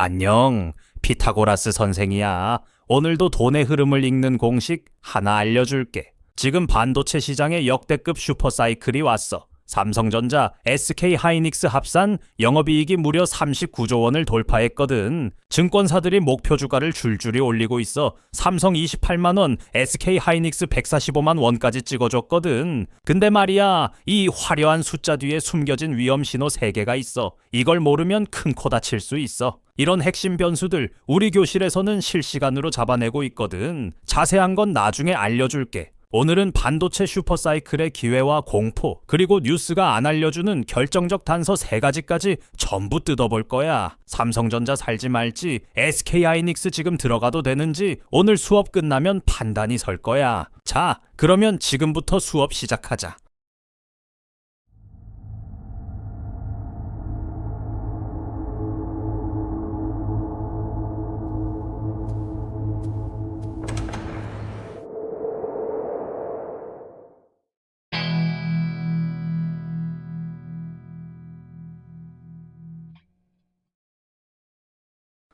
안녕, 피타고라스 선생이야. 오늘도 돈의 흐름을 읽는 공식 하나 알려줄게. 지금 반도체 시장에 역대급 슈퍼사이클이 왔어. 삼성전자, SK하이닉스 합산 영업이익이 무려 39조 원을 돌파했거든. 증권사들이 목표 주가를 줄줄이 올리고 있어. 삼성 28만 원, SK하이닉스 145만 원까지 찍어줬거든. 근데 말이야, 이 화려한 숫자 뒤에 숨겨진 위험 신호 3개가 있어. 이걸 모르면 큰 코 다칠 수 있어. 이런 핵심 변수들 우리 교실에서는 실시간으로 잡아내고 있거든. 자세한 건 나중에 알려줄게. 오늘은 반도체 슈퍼사이클의 기회와 공포, 그리고 뉴스가 안 알려주는 결정적 단서 3가지까지 전부 뜯어볼 거야. 삼성전자 살지 말지, SK하이닉스 지금 들어가도 되는지 오늘 수업 끝나면 판단이 설 거야. 자, 그러면 지금부터 수업 시작하자.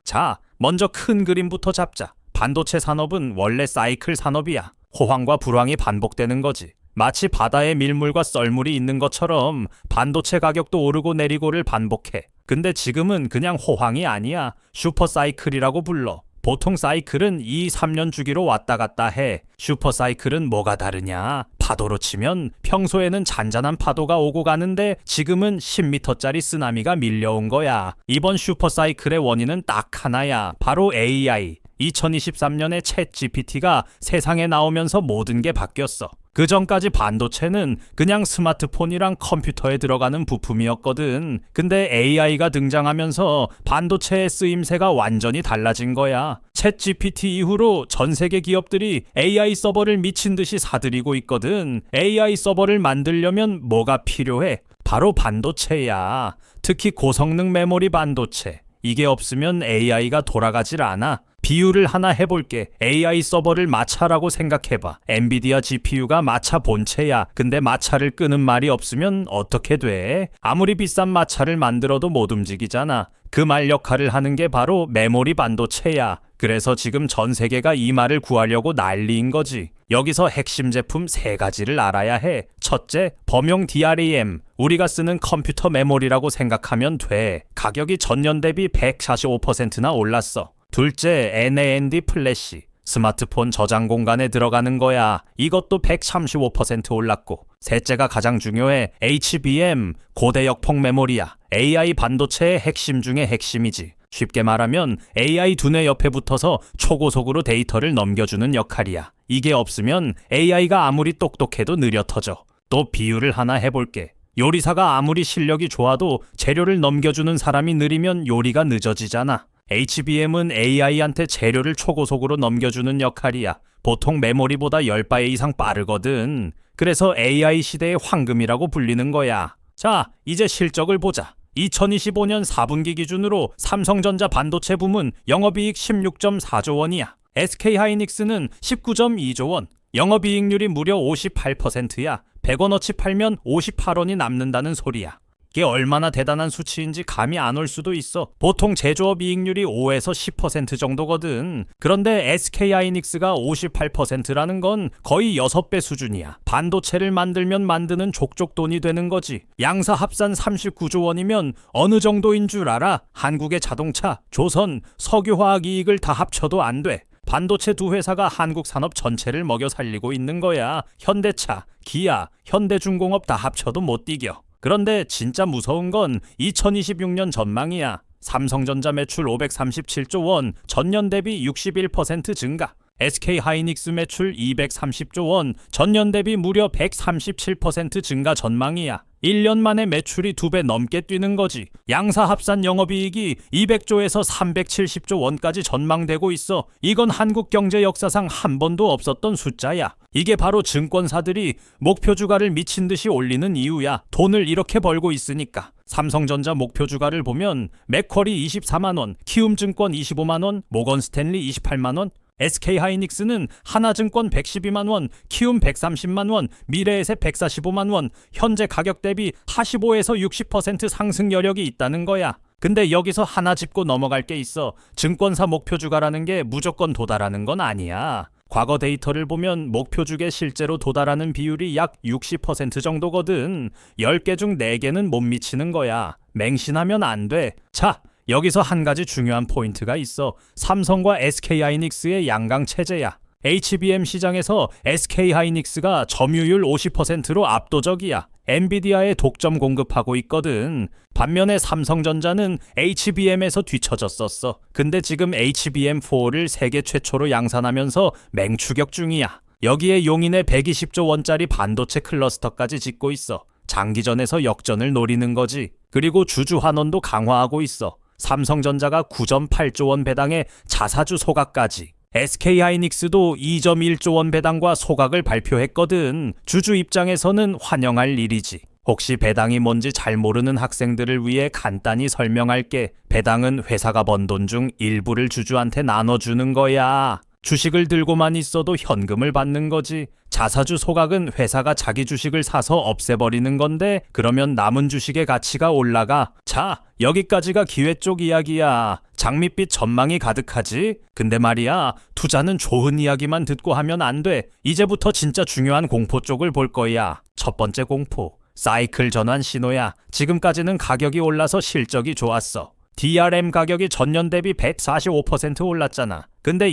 자, 먼저 큰 그림부터 잡자. 반도체 산업은 원래 사이클 산업이야. 호황과 불황이 반복되는 거지. 마치 바다에 밀물과 썰물이 있는 것처럼 반도체 가격도 오르고 내리고를 반복해. 근데 지금은 그냥 호황이 아니야. 슈퍼사이클이라고 불러. 보통 사이클은 2, 3년 주기로 왔다 갔다 해. 슈퍼사이클은 뭐가 다르냐? 파도로 치면 평소에는 잔잔한 파도가 오고 가는데 지금은 10m짜리 쓰나미가 밀려온 거야. 이번 슈퍼사이클의 원인은 딱 하나야. 바로 AI. 2023년에 챗 GPT가 세상에 나오면서 모든 게 바뀌었어. 그 전까지 반도체는 그냥 스마트폰이랑 컴퓨터에 들어가는 부품이었거든. 근데 AI가 등장하면서 반도체의 쓰임새가 완전히 달라진 거야. 챗 GPT 이후로 전 세계 기업들이 AI 서버를 미친 듯이 사들이고 있거든. AI 서버를 만들려면 뭐가 필요해? 바로 반도체야. 특히 고성능 메모리 반도체. 이게 없으면 AI가 돌아가질 않아. 비유를 하나 해볼게. AI 서버를 마차라고 생각해봐. 엔비디아 GPU가 마차 본체야. 근데 마차를 끄는 말이 없으면 어떻게 돼? 아무리 비싼 마차를 만들어도 못 움직이잖아. 그 말 역할을 하는 게 바로 메모리 반도체야. 그래서 지금 전 세계가 이 말을 구하려고 난리인 거지. 여기서 핵심 제품 3가지를 알아야 해. 첫째, 범용 DRAM. 우리가 쓰는 컴퓨터 메모리라고 생각하면 돼. 가격이 전년 대비 145%나 올랐어. 둘째, NAND 플래시. 스마트폰 저장 공간에 들어가는 거야. 이것도 135% 올랐고. 셋째가 가장 중요해. HBM, 고대 역폭 메모리야. AI 반도체의 핵심 중의 핵심이지. 쉽게 말하면 AI 두뇌 옆에 붙어서 초고속으로 데이터를 넘겨주는 역할이야. 이게 없으면 AI가 아무리 똑똑해도 느려 터져. 또 비유를 하나 해볼게. 요리사가 아무리 실력이 좋아도 재료를 넘겨주는 사람이 느리면 요리가 늦어지잖아. HBM은 AI한테 재료를 초고속으로 넘겨주는 역할이야. 보통 메모리보다 10배 이상 빠르거든. 그래서 AI 시대의 황금이라고 불리는 거야. 자, 이제 실적을 보자. 2025년 4분기 기준으로 삼성전자 반도체 부문 영업이익 16.4조 원이야. SK하이닉스는 19.2조 원. 영업이익률이 무려 58%야. 100원어치 팔면 58원이 남는다는 소리야. 이게 얼마나 대단한 수치인지 감이 안 올 수도 있어. 보통 제조업 이익률이 5에서 10% 정도거든. 그런데 SK하이닉스가 58%라는 건 거의 6배 수준이야. 반도체를 만들면 만드는 족족 돈이 되는 거지. 양사 합산 39조 원이면 어느 정도인 줄 알아? 한국의 자동차, 조선, 석유화학 이익을 다 합쳐도 안 돼. 반도체 두 회사가 한국 산업 전체를 먹여 살리고 있는 거야. 현대차, 기아, 현대중공업 다 합쳐도 못 이겨. 그런데 진짜 무서운 건 2026년 전망이야. 삼성전자 매출 537조 원, 전년 대비 61% 증가. SK하이닉스 매출 230조 원, 전년 대비 무려 137% 증가 전망이야. 1년 만에 매출이 2배 넘게 뛰는 거지. 양사 합산 영업이익이 200조에서 370조 원까지 전망되고 있어. 이건 한국 경제 역사상 한 번도 없었던 숫자야. 이게 바로 증권사들이 목표 주가를 미친 듯이 올리는 이유야. 돈을 이렇게 벌고 있으니까. 삼성전자 목표 주가를 보면 맥쿼리 24만 원, 키움증권 25만 원, 모건스탠리 28만 원, SK하이닉스는 하나증권 112만 원, 키움 130만 원, 미래에셋 145만 원, 현재 가격 대비 45에서 60% 상승 여력이 있다는 거야. 근데 여기서 하나 짚고 넘어갈 게 있어. 증권사 목표 주가라는 게 무조건 도달하는 건 아니야. 과거 데이터를 보면 목표 주가에 실제로 도달하는 비율이 약 60% 정도거든. 10개 중 4개는 못 미치는 거야. 맹신하면 안 돼. 자, 여기서 한 가지 중요한 포인트가 있어. 삼성과 SK하이닉스의 양강 체제야. HBM 시장에서 SK하이닉스가 점유율 50%로 압도적이야. 엔비디아에 독점 공급하고 있거든. 반면에 삼성전자는 HBM에서 뒤처졌었어. 근데 지금 HBM4를 세계 최초로 양산하면서 맹추격 중이야. 여기에 용인에 120조 원짜리 반도체 클러스터까지 짓고 있어. 장기전에서 역전을 노리는 거지. 그리고 주주 환원도 강화하고 있어. 삼성전자가 9.8조 원 배당에 자사주 소각까지. SK하이닉스도 2.1조 원 배당과 소각을 발표했거든. 주주 입장에서는 환영할 일이지. 혹시 배당이 뭔지 잘 모르는 학생들을 위해 간단히 설명할게. 배당은 회사가 번 돈 중 일부를 주주한테 나눠주는 거야. 주식을 들고만 있어도 현금을 받는 거지. 자사주 소각은 회사가 자기 주식을 사서 없애버리는 건데 그러면 남은 주식의 가치가 올라가. 자, 여기까지가 기회 쪽 이야기야. 장밋빛 전망이 가득하지? 근데 말이야, 투자는 좋은 이야기만 듣고 하면 안 돼. 이제부터 진짜 중요한 공포 쪽을 볼 거야. 첫 번째 공포. 사이클 전환 신호야. 지금까지는 가격이 올라서 실적이 좋았어. DRM 가격이 전년 대비 145% 올랐잖아. 근데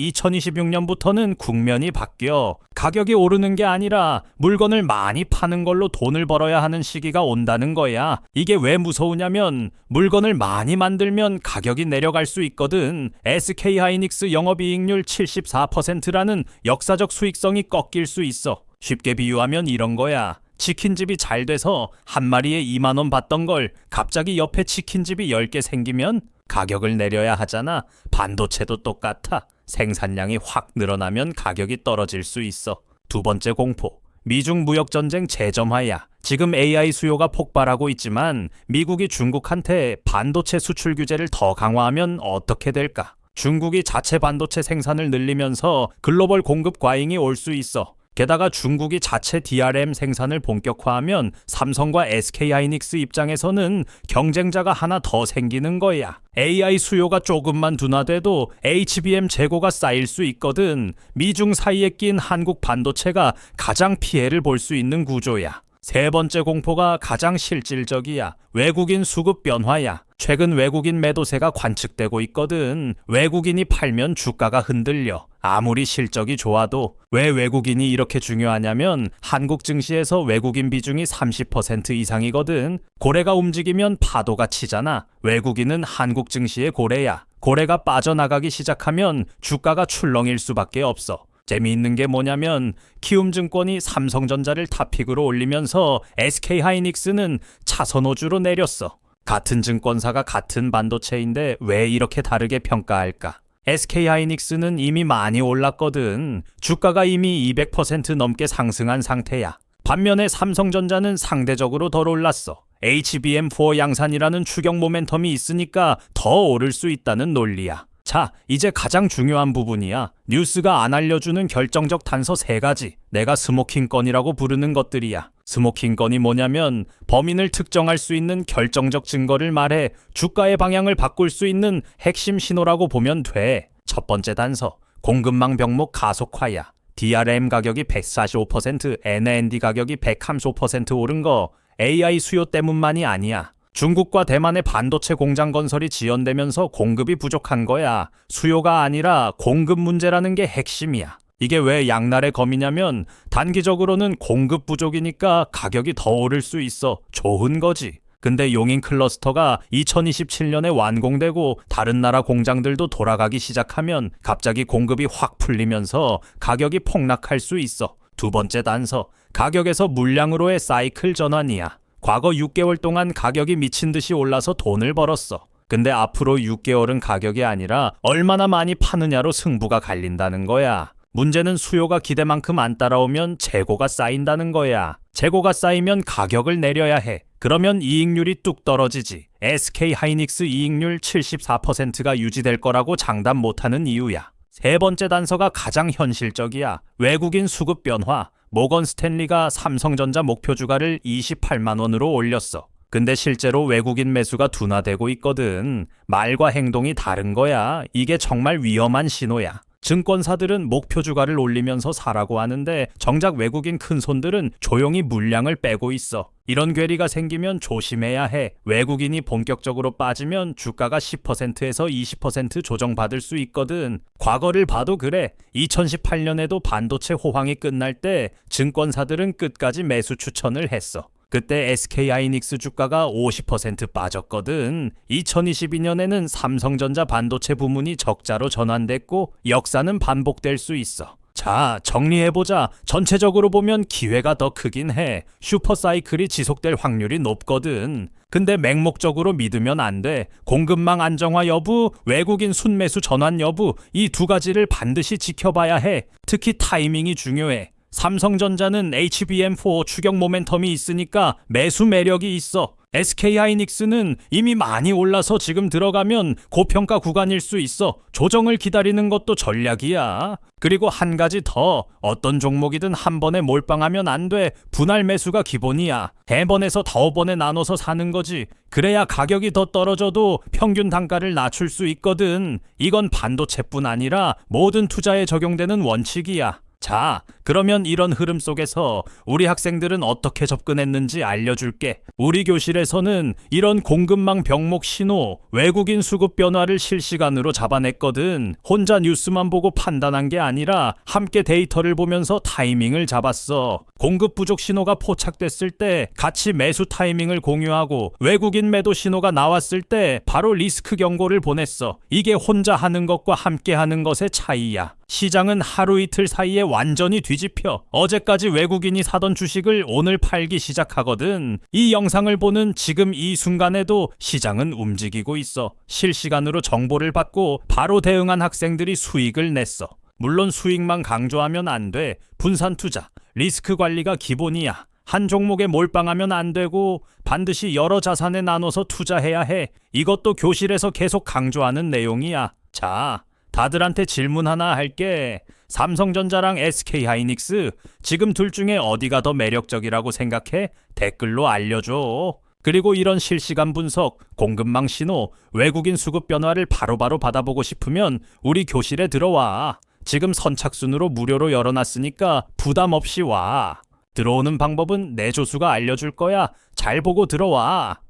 2026년부터는 국면이 바뀌어. 가격이 오르는 게 아니라 물건을 많이 파는 걸로 돈을 벌어야 하는 시기가 온다는 거야. 이게 왜 무서우냐면 물건을 많이 만들면 가격이 내려갈 수 있거든. SK하이닉스 영업이익률 74%라는 역사적 수익성이 꺾일 수 있어. 쉽게 비유하면 이런 거야. 치킨집이 잘 돼서 한 마리에 2만 원 받던 걸 갑자기 옆에 치킨집이 10개 생기면 가격을 내려야 하잖아. 반도체도 똑같아. 생산량이 확 늘어나면 가격이 떨어질 수 있어. 두 번째 공포. 미중 무역전쟁 재점화야. 지금 AI 수요가 폭발하고 있지만 미국이 중국한테 반도체 수출 규제를 더 강화하면 어떻게 될까? 중국이 자체 반도체 생산을 늘리면서 글로벌 공급 과잉이 올 수 있어. 게다가 중국이 자체 DRM 생산을 본격화하면 삼성과 SK하이닉스 입장에서는 경쟁자가 하나 더 생기는 거야. AI 수요가 조금만 둔화돼도 HBM 재고가 쌓일 수 있거든. 미중 사이에 낀 한국 반도체가 가장 피해를 볼 수 있는 구조야. 세 번째 공포가 가장 실질적이야. 외국인 수급 변화야. 최근 외국인 매도세가 관측되고 있거든. 외국인이 팔면 주가가 흔들려. 아무리 실적이 좋아도. 왜 외국인이 이렇게 중요하냐면 한국 증시에서 외국인 비중이 30% 이상이거든. 고래가 움직이면 파도가 치잖아. 외국인은 한국 증시의 고래야. 고래가 빠져나가기 시작하면 주가가 출렁일 수밖에 없어. 재미있는 게 뭐냐면 키움증권이 삼성전자를 탑픽으로 올리면서 SK하이닉스는 차선호주로 내렸어. 같은 증권사가 같은 반도체인데 왜 이렇게 다르게 평가할까? SK하이닉스는 이미 많이 올랐거든. 주가가 이미 200% 넘게 상승한 상태야. 반면에 삼성전자는 상대적으로 덜 올랐어. HBM4 양산이라는 추격 모멘텀이 있으니까 더 오를 수 있다는 논리야. 자, 이제 가장 중요한 부분이야. 뉴스가 안 알려주는 결정적 단서 3가지. 내가 스모킹건이라고 부르는 것들이야. 스모킹건이 뭐냐면 범인을 특정할 수 있는 결정적 증거를 말해 주가의 방향을 바꿀 수 있는 핵심 신호라고 보면 돼. 첫 번째 단서, 공급망 병목 가속화야. DRM 가격이 145%, NAND 가격이 135% 오른 거 AI 수요 때문만이 아니야. 중국과 대만의 반도체 공장 건설이 지연되면서 공급이 부족한 거야. 수요가 아니라 공급 문제라는 게 핵심이야. 이게 왜 양날의 검이냐면 단기적으로는 공급 부족이니까 가격이 더 오를 수 있어. 좋은 거지. 근데 용인 클러스터가 2027년에 완공되고 다른 나라 공장들도 돌아가기 시작하면 갑자기 공급이 확 풀리면서 가격이 폭락할 수 있어. 두 번째 단서, 가격에서 물량으로의 사이클 전환이야. 과거 6개월 동안 가격이 미친 듯이 올라서 돈을 벌었어. 근데 앞으로 6개월은 가격이 아니라 얼마나 많이 파느냐로 승부가 갈린다는 거야. 문제는 수요가 기대만큼 안 따라오면 재고가 쌓인다는 거야. 재고가 쌓이면 가격을 내려야 해. 그러면 이익률이 뚝 떨어지지. SK하이닉스 이익률 74%가 유지될 거라고 장담 못하는 이유야. 세 번째 단서가 가장 현실적이야. 외국인 수급 변화. 모건 스탠리가 삼성전자 목표 주가를 28만 원으로 올렸어. 근데 실제로 외국인 매수가 둔화되고 있거든. 말과 행동이 다른 거야. 이게 정말 위험한 신호야. 증권사들은 목표 주가를 올리면서 사라고 하는데 정작 외국인 큰손들은 조용히 물량을 빼고 있어. 이런 괴리가 생기면 조심해야 해. 외국인이 본격적으로 빠지면 주가가 10%에서 20% 조정받을 수 있거든. 과거를 봐도 그래. 2018년에도 반도체 호황이 끝날 때 증권사들은 끝까지 매수 추천을 했어. 그때 SK하이닉스 주가가 50% 빠졌거든. 2022년에는 삼성전자 반도체 부문이 적자로 전환됐고 역사는 반복될 수 있어. 자, 정리해보자. 전체적으로 보면 기회가 더 크긴 해. 슈퍼사이클이 지속될 확률이 높거든. 근데 맹목적으로 믿으면 안 돼. 공급망 안정화 여부, 외국인 순매수 전환 여부, 이 두 가지를 반드시 지켜봐야 해. 특히 타이밍이 중요해. 삼성전자는 HBM4 추격 모멘텀이 있으니까 매수 매력이 있어. SK하이닉스는 이미 많이 올라서 지금 들어가면 고평가 구간일 수 있어. 조정을 기다리는 것도 전략이야. 그리고 한 가지 더, 어떤 종목이든 한 번에 몰빵하면 안 돼. 분할 매수가 기본이야. 대번에서 다번에 나눠서 사는 거지. 그래야 가격이 더 떨어져도 평균 단가를 낮출 수 있거든. 이건 반도체뿐 아니라 모든 투자에 적용되는 원칙이야. 자, 그러면 이런 흐름 속에서 우리 학생들은 어떻게 접근했는지 알려줄게. 우리 교실에서는 이런 공급망 병목 신호, 외국인 수급 변화를 실시간으로 잡아냈거든. 혼자 뉴스만 보고 판단한 게 아니라 함께 데이터를 보면서 타이밍을 잡았어. 공급 부족 신호가 포착됐을 때 같이 매수 타이밍을 공유하고 외국인 매도 신호가 나왔을 때 바로 리스크 경고를 보냈어. 이게 혼자 하는 것과 함께 하는 것의 차이야. 시장은 하루 이틀 사이에 완전히 뒤집혀. 어제까지 외국인이 사던 주식을 오늘 팔기 시작하거든. 이 영상을 보는 지금 이 순간에도 시장은 움직이고 있어. 실시간으로 정보를 받고 바로 대응한 학생들이 수익을 냈어. 물론 수익만 강조하면 안 돼. 분산 투자, 리스크 관리가 기본이야. 한 종목에 몰빵하면 안 되고 반드시 여러 자산에 나눠서 투자해야 해. 이것도 교실에서 계속 강조하는 내용이야. 자, 다들한테 질문 하나 할게. 삼성전자랑 SK하이닉스 지금 둘 중에 어디가 더 매력적이라고 생각해? 댓글로 알려줘. 그리고 이런 실시간 분석, 공급망 신호, 외국인 수급 변화를 바로바로 받아보고 싶으면 우리 교실에 들어와. 지금 선착순으로 무료로 열어놨으니까 부담 없이 와. 들어오는 방법은 내 조수가 알려줄 거야. 잘 보고 들어와.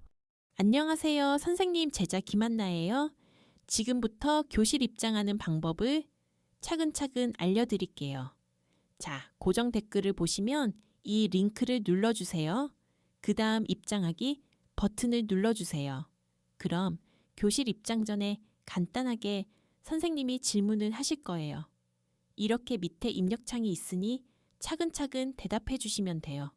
안녕하세요. 선생님 제자 김한나예요. 지금부터 교실 입장하는 방법을 차근차근 알려드릴게요. 자, 고정 댓글을 보시면 이 링크를 눌러주세요. 그 다음 입장하기 버튼을 눌러주세요. 그럼 교실 입장 전에 간단하게 선생님이 질문을 하실 거예요. 이렇게 밑에 입력창이 있으니 차근차근 대답해 주시면 돼요.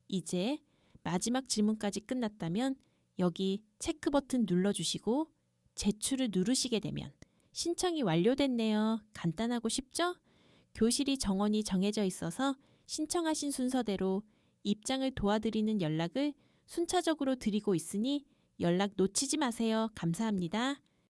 이제 마지막 질문까지 끝났다면 여기 체크 버튼 눌러주시고 제출을 누르시게 되면 신청이 완료됐네요. 간단하고 쉽죠? 교실이 정원이 정해져 있어서 신청하신 순서대로 입장을 도와드리는 연락을 순차적으로 드리고 있으니 연락 놓치지 마세요. 감사합니다.